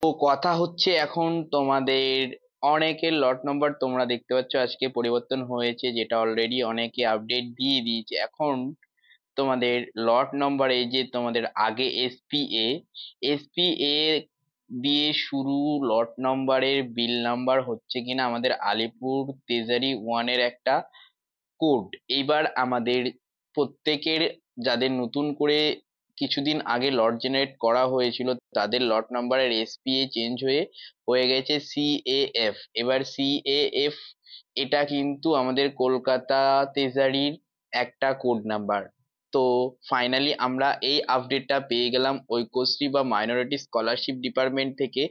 তো কথা হচ্ছে এখন তোমাদের অনেকের লট নাম্বার তোমরা দেখতে পাচ্ছ আজকে পরিবর্তন হয়েছে, যেটা অলরেডি অনেকে আপডেট দিয়ে দিয়েছে। এখন তোমাদের লট নাম্বার, এই যে তোমাদের আগে এসপিএ দিয়ে শুরু লট নাম্বারের বিল নাম্বার হচ্ছে কিনা আমাদের আলিপুর তেজারি ওয়ানের একটা কোড। এইবার আমাদের প্রত্যেকের, যাদের নতুন করে কিছুদিন আগে লট জেনারেট করা হয়েছিল, তাদের লট নাম্বারের এসপিএ চেঞ্জ হয়ে হয়ে গেছে সিএএফ। এবার সিএএফ এটা কিন্তু আমাদের কলকাতা তেজারির একটা কোড নাম্বার। তো ফাইনালি আমরা এই আপডেটটা পেয়ে গেলাম ঐক্যশ্রী বা মাইনরিটি স্কলারশিপ ডিপার্টমেন্ট থেকে,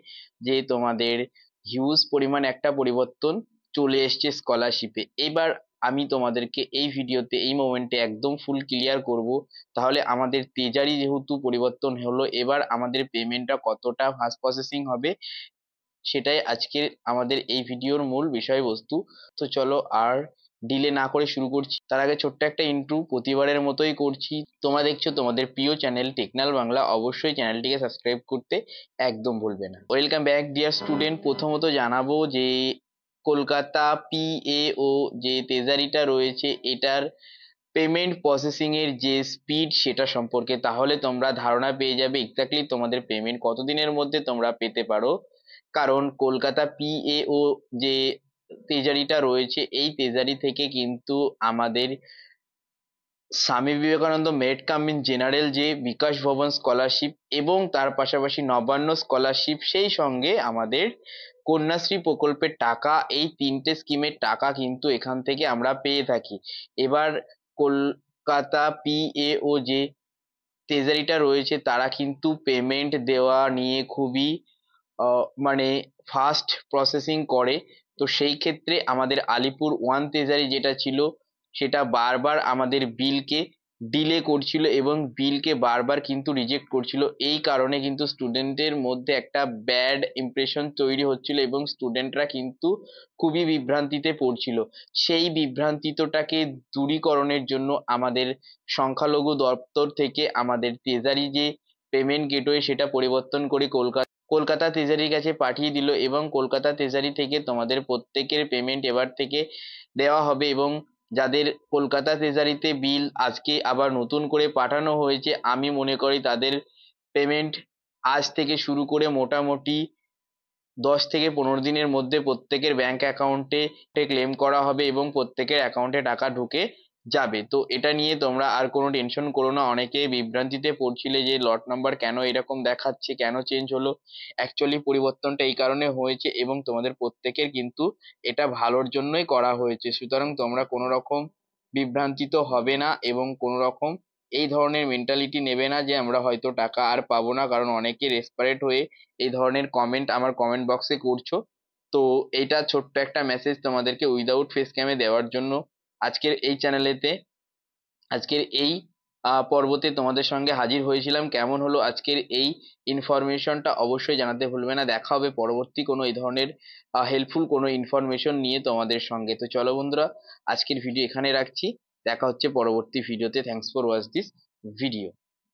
যে তোমাদের হিউজ পরিমাণ একটা পরিবর্তন চলে এসছে স্কলারশিপে। এবার আমি তোমাদেরকে এই ভিডিওতে এই মোমেন্টে একদম ফুল ক্লিয়ার করব, তাহলে আমাদের তেজারি যেহেতু পরিবর্তন হলো, এবার আমাদের পেমেন্টটা কতটা ফাস্ট প্রসেসিং হবে সেটাই আজকের আমাদের এই ভিডিওর মূল বিষয়বস্তু। তো চলো আর ডিলে না করে শুরু করছি। তার আগে ছোট্ট একটা ইন্ট্রো প্রতিবারের মতোই করছি। তোমরা দেখছো তোমাদের প্রিয় চ্যানেল টেকনাল বাংলা, অবশ্যই চ্যানেলটিকে সাবস্ক্রাইব করতে একদম ভুলবে না। Welcome back dear student. প্রথমত জানাবো যে কলকাতা পিএও যে তেজারিটা রয়েছে, এটার পেমেন্ট প্রসেসিং এর যে স্পিড সেটা সম্পর্কে, তাহলে তোমরা ধারণা পেয়ে যাবে এক্স্যাক্টলি তোমাদের পেমেন্ট কতদিনের মধ্যে তোমরা পেতে পারো। কারণ কলকাতা পিএও যে তেজারিটা রয়েছে, এই তেজারি থেকে কিন্তু আমাদের Swami Vivekananda merit cum in general যে বিকাশ ভবন স্কলারশিপ এবং তার পাশাপাশি নবান্ন স্কলারশিপ, সেই সঙ্গে আমাদের কন্যাশ্রী প্রকল্পের টাকা, এই তিনটে স্কিমের টাকা কিন্তু এখান থেকে আমরা পেয়ে থাকি। এবার কলকাতা পিএও যে ট্রেজারিটা রয়েছে, তারা কিন্তু পেমেন্ট দেওয়া নিয়ে খুবই মানে ফাস্ট প্রসেসিং করে। তো সেই ক্ষেত্রে আমাদের আলিপুর ওয়ান ট্রেজারি যেটা ছিল, সেটা বারবার আমাদের বিলকে ডিলে করছিল এবং বিলকে বারবার কিন্তু রিজেক্ট করছিল। এই কারণে কিন্তু স্টুডেন্টের মধ্যে একটা ব্যাড ইমপ্রেশন তৈরি হচ্ছিল এবং স্টুডেন্টরা কিন্তু খুবই বিভ্রান্তিতে পড়ছিল। সেই বিভ্রান্তিটাকে দূরীকরণের জন্য আমাদের সংখ্যালঘু দপ্তর থেকে আমাদের ট্রেজারি যে পেমেন্ট গেটওয়ে সেটা পরিবর্তন করে কলকাতা ট্রেজারির কাছে পাঠিয়ে দিল, এবং কলকাতা ট্রেজারি থেকে তোমাদের প্রত্যেকের পেমেন্ট এবার থেকে দেওয়া হবে। এবং যাদের কলকাতা ট্রেজারিতে বিল আজকে আবার নতুন করে পাঠানো হয়েছে, আমি মনে করি তাদের পেমেন্ট আজ থেকে শুরু করে মোটামুটি 10 থেকে 15 দিনের মধ্যে প্রত্যেকের ব্যাংক অ্যাকাউন্টে ক্লেম করা হবে এবং প্রত্যেকের অ্যাকাউন্টে টাকা ঢুকে যাবে। তো এটা নিয়ে তোমরা আর কোনো টেনশন করো না। অনেকে বিভ্রান্তিতে পড়ছিলে যে লট নাম্বার কেন এরকম দেখাচ্ছে, কেন চেঞ্জ হলো। অ্যাকচুয়ালি পরিবর্তনটা এই কারণে হয়েছে এবং তোমাদের প্রত্যেকের কিন্তু এটা ভালোর জন্যই করা হয়েছে। সুতরাং তোমরা কোনো রকম বিভ্রান্তিত হবে না এবং কোনো রকম এই ধরনের মেন্টালিটি নেবে না যে আমরা হয়তো টাকা আর পাবো না, কারণ অনেকে রেসপারেট হয়ে এই ধরনের কমেন্ট আমার কমেন্ট বক্সে করছো। তো এইটা ছোট্ট একটা মেসেজ তোমাদেরকে উইদাউট ফেস ক্যামে দেওয়ার জন্য আজকের এই চ্যানেলেতে, আজকের এই পর্বতে তোমাদের সঙ্গে হাজির হয়েছিলাম। কেমন হলো আজকের এই ইনফরমেশনটা অবশ্যই জানাতে ভুলবে না। দেখা হবে পরবর্তী কোনো এই ধরনের হেল্পফুল কোনো ইনফরমেশন নিয়ে তোমাদের সঙ্গে। তো চলো বন্ধুরা, আজকের ভিডিও এখানে রাখছি। দেখা হচ্ছে পরবর্তী ভিডিওতে। Thanks for watch this video.